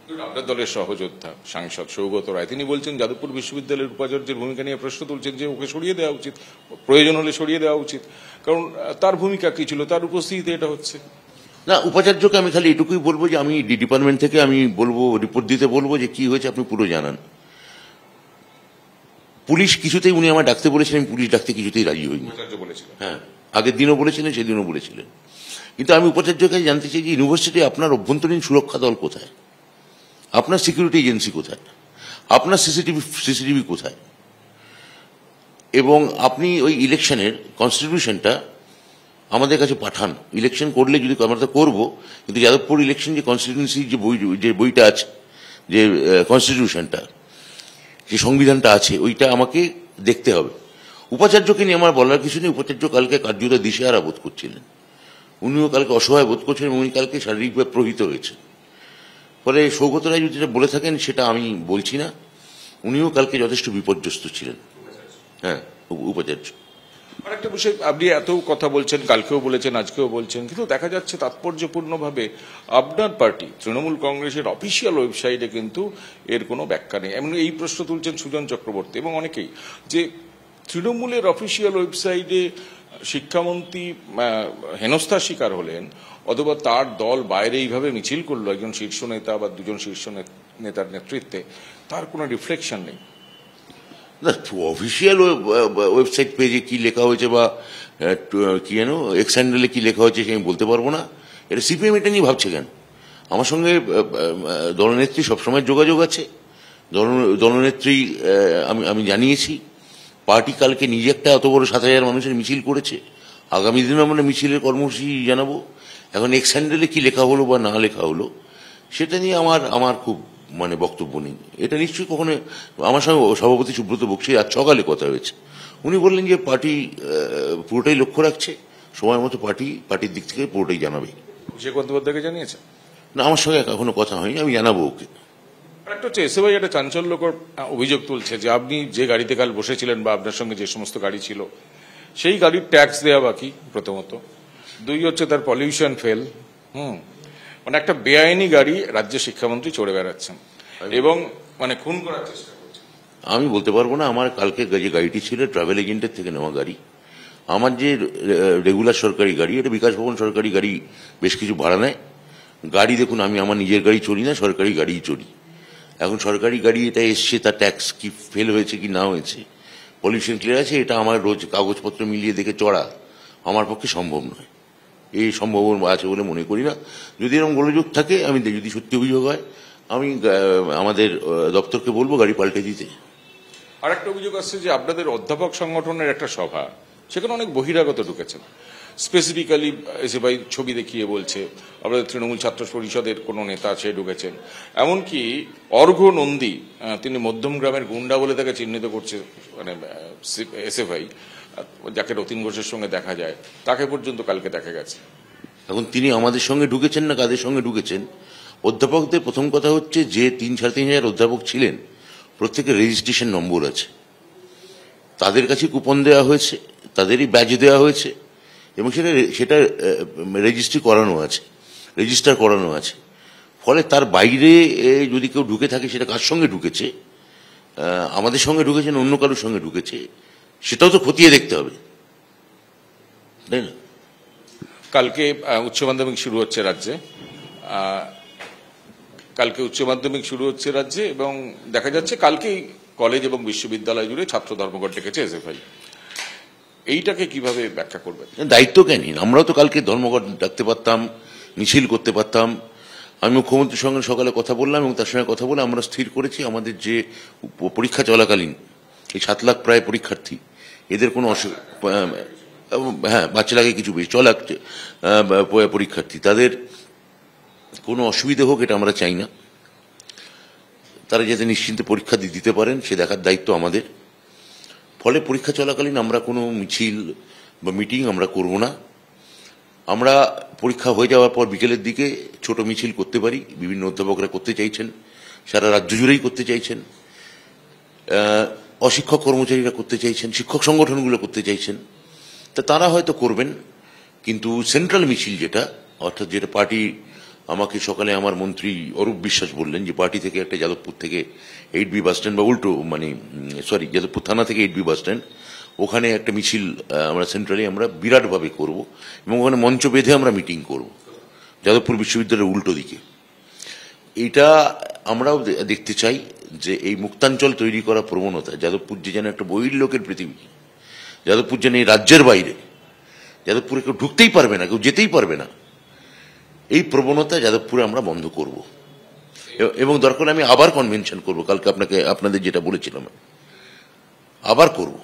আপনার দলের সহযোদ্ধা সাংসদ সৌগত রায় তিনি বলছেন যাদবপুর বিশ্ববিদ্যালয়ের উপাচার্যের ভূমিকা নিয়ে প্রশ্ন তুলছেন যে ওকে সরিয়ে দেওয়া উচিত, প্রয়োজন হলে সরিয়ে দেওয়া উচিত, কারণ তার ভূমিকা কি ছিল, তার উপস্থিতিতে এটা হচ্ছে। না, উপাচার্যকে আমি খালি এটুকুই বলবো যে আমি ডিপার্টমেন্ট থেকে আমি বলবো, রিপোর্ট দিতে বলবো যে কি হয়েছে আপনি পুরো জানান। পুলিশ কিছুতেই, উনি আমার ডাকতে বলেছিলেন, পুলিশ ডাকতে কিছুতেই রাজি হয়নি। হ্যাঁ, আগের দিনও বলেছিলেন, সেদিনও বলেছিলেন। কিন্তু আমি উপাচার্যের কাছে জানতে চাই যে ইউনিভার্সিটি আপনার অভ্যন্তরীণ সুরক্ষা দল কোথায়, আপনার সিকিউরিটি এজেন্সি কোথায়, আপনার সিসিটিভি কোথায়, এবং আপনি ওই ইলেকশনের কনস্টিটিউশনটা আমাদের কাছে পাঠান। ইলেকশন করলে যদি আমরা তো করবো, কিন্তু যাদবপুর ইলেকশন যে কনস্টিটিউন্সি যে বইটা আছে, যে কনস্টিটিউশনটা, যে সংবিধানটা আছে, ওইটা আমাকে দেখতে হবে। উপাচার্যকে নিয়ে আমার বলার কিছু নেই। উপাচার্য কালকে কার্যত দিশেহারা বোধ করছিলেন, উনিও কালকে অসহায় বোধ করছিলেন, উনি কালকে শারীরিকভাবে প্রহিত হয়েছেন। ফলে সৌগত রায় যদি যেটা বলে থাকেন সেটা আমি বলছি না, উনিও কালকে যথেষ্ট বিপর্যস্ত ছিলেন। হ্যাঁ, উপাচার্য। আরেকটা বিষয়, আপনি এত কথা বলছেন, কালকেও বলেছেন, আজকেও বলছেন, কিন্তু দেখা যাচ্ছে তাৎপর্যপূর্ণভাবে আপনার পার্টি তৃণমূল কংগ্রেসের অফিসিয়াল ওয়েবসাইটে কিন্তু এর কোনো ব্যাখ্যা নেই। এমন এই প্রশ্ন তুলছেন সুজন চক্রবর্তী এবং অনেকেই, যে তৃণমূলের অফিসিয়াল ওয়েবসাইটে শিক্ষামন্ত্রী হেনস্থার শিকার হলেন, অথবা তার দল বাইরে এইভাবে মিছিল করলো একজন শীর্ষ নেতা বা দুজন শীর্ষ নেতার নেতৃত্বে, তার কোনো রিফ্লেকশন নেই। না, অফিসিয়াল ওয়েবসাইট পেজে কি লেখা হয়েছে বা কি যেন এক্স হ্যান্ডেলে কি লেখা হয়েছে আমি বলতে পারবো না। এটা সিপিএম এটা নিয়ে ভাবছে কেন? আমার সঙ্গে দলনেত্রী সবসময় যোগাযোগ আছে। দলনেত্রী আমি জানিয়েছি, পার্টি কালকে নিজে একটা এত বড় 7,000 মানুষের মিছিল করেছে, আগামী দিনে আমরা মিছিলের কর্মসূচি জানাবো। এখন এক্স হ্যান্ডেলে কি লেখা হলো বা না লেখা হলো সেটা নিয়ে আমার খুব বক্তব্য নেই। এটা নিশ্চয়ই কখনো আমার সঙ্গে সভাপতি সুব্রত বক্সির আজ সকালে কথা হয়েছে, উনি বললেন যে পার্টি পুরোটাই লক্ষ্য রাখছে, সময় মতো পার্টির দিক থেকে পুরোটাই জানাবে। অভিষেক বন্দ্যোপাধ্যায়কে জানিয়েছে? না, আমার সঙ্গে এখনো কথা হয়নি, আমি জানাবো ওকে। একটা হচ্ছে এসএফআই একটা চাঞ্চল্যকর অভিযোগ তুলছে যে আপনি যে গাড়িতে কাল বসেছিলেন বা আপনার সঙ্গে যে সমস্ত গাড়ি ছিল সেই গাড়ির ট্যাক্স দেওয়া বাকি, প্রথমত। দুই হচ্ছে তার পলিউশন ফেল। একটা বেআইনি গাড়ি রাজ্যের শিক্ষামন্ত্রী চড়ে বেড়াচ্ছেন এবং খুন করার চেষ্টা করছেন। আমি বলতে পারবো না। আমার কালকে যে গাড়িটি ছিল ট্রাভেল এজেন্টের থেকে নেওয়া গাড়ি। আমার যে রেগুলার সরকারি গাড়ি, এটা বিকাশ ভবন সরকারি গাড়ি বেশ কিছু ভাড়া নেয়। গাড়ি দেখুন, আমি আমার নিজের গাড়ি চড়ি না, সরকারি গাড়িই চড়ি। এখন সরকারি গাড়ি এটা এসছে, তার ট্যাক্স কি ফেল হয়েছে কি না হয়েছে, পলিউশন ক্লিয়ার আছে, এটা আমার রোজ কাগজপত্র মিলিয়ে দেখে চড়া আমার পক্ষে সম্ভব নয়। এই সম্ভাবনা আছে বলে মনে করি না। যদি এরকম গোলযোগ থাকে, আমি যদি সত্যি অভিযোগ হয়, আমি আমাদের দপ্তরকে বলবো গাড়ি পাল্টে দিতে। আর একটা অভিযোগ আসছে যে আপনাদের অধ্যাপক সংগঠনের একটা সভা, সেখানে অনেক বহিরাগত ঢুকেছেন। স্পেসিফিক্যালি এসএফআই ছবি দেখিয়ে বলছে আপনাদের তৃণমূল ছাত্র পরিষদের কোনো নেতা সে ঢুকেছেন। এমনকি অর্ঘ্য নন্দী, তিনি মধ্যমগ্রামের গুন্ডা বলে তাকে চিহ্নিত করছে এসএফআই, যাকে রতিন ঘোষের সঙ্গে দেখা যায়, তাকে পর্যন্ত কালকে দেখা গেছে। এখন তিনি আমাদের সঙ্গে ঢুকেছেন না কাদের সঙ্গে ঢুকেছেন? অধ্যাপকদের প্রথম কথা হচ্ছে যে 3,500 অধ্যাপক ছিলেন, প্রত্যেকের রেজিস্ট্রেশন নম্বর আছে, তাদের কাছে কুপন দেওয়া হয়েছে, তাদেরই ব্যাজ দেওয়া হয়েছে, এবং সেটা রেজিস্ট্রি করানো আছে, রেজিস্টার করানো আছে। ফলে তার বাইরে যদি কেউ ঢুকে থাকে, সেটা কার সঙ্গে ঢুকেছে, আমাদের সঙ্গে ঢুকেছে না অন্য কারোর সঙ্গে ঢুকেছে, সেটাও তো খতিয়ে দেখতে হবে, তাই না? কালকে উচ্চ মাধ্যমিক শুরু হচ্ছে রাজ্যে, এবং দেখা যাচ্ছে কালকেই কলেজ এবং বিশ্ববিদ্যালয় জুড়ে ছাত্র ধর্মঘট ডেকেছে এসএফআই। এইটাকে কিভাবে ব্যাখ্যা করবেন? দায়িত্ব কেন? আমরাও তো কালকে ধর্মঘট ডাকতে পারতাম, মিছিল করতে পারতাম। আমি মুখ্যমন্ত্রীর সঙ্গে সকালে কথা বললাম এবং তার সঙ্গে কথা বলে আমরা স্থির করেছি আমাদের যে পরীক্ষা চলাকালীন এই 7 লাখ প্রায় পরীক্ষার্থী, এদের কোনো বাচ্চা লাগে কিছু বেশি, 6 লাখ পরীক্ষার্থী, তাদের কোনো অসুবিধা হোক এটা আমরা চাই না। তারা যাতে নিশ্চিন্তে পরীক্ষা দিতে পারেন সে দেখার দায়িত্ব আমাদের। ফলে পরীক্ষা চলাকালীন আমরা কোনো মিছিল বা মিটিং আমরা করব না। আমরা পরীক্ষা হয়ে যাওয়ার পর বিকেলের দিকে ছোট মিছিল করতে পারি, বিভিন্ন অধ্যাপকরা করতে চাইছেন, সারা রাজ্য জুড়েই করতে চাইছেন, অশিক্ষক কর্মচারীরা করতে চাইছেন, শিক্ষক সংগঠনগুলো করতে চাইছেন, তা তারা হয়তো করবেন। কিন্তু সেন্ট্রাল মিছিল যেটা, অর্থাৎ যেটা পার্টি আমাকে সকালে আমার মন্ত্রী অরূপ বিশ্বাস বললেন যে পার্টি থেকে একটা যাদবপুর থেকে 8B বাস স্ট্যান্ড বা উল্টো মানে সরি যাদবপুর থানা থেকে 8B বাস স্ট্যান্ড ওখানে একটা মিছিল আমরা সেন্ট্রালি আমরা বিরাটভাবে করব এবং ওখানে মঞ্চ বেঁধে আমরা মিটিং করব যাদবপুর বিশ্ববিদ্যালয়ের উল্টো দিকে। এটা আমরাও দেখতে চাই যে এই মুক্তাঞ্চল তৈরি করা প্রবণতা, যাদবপুর যে যেন একটা বহির্লোকের পৃথিবী, যাদবপুর যেন এই রাজ্যের বাইরে, যাদবপুরে কেউ ঢুকতেই পারবে না, কেউ যেতেই পারবে না, এই প্রবণতা যাদবপুরে আমরা বন্ধ করব এবং দরকার আমি আবার কনভেনশন করব, কালকে আপনাদের যেটা বলেছিলাম আবার করব।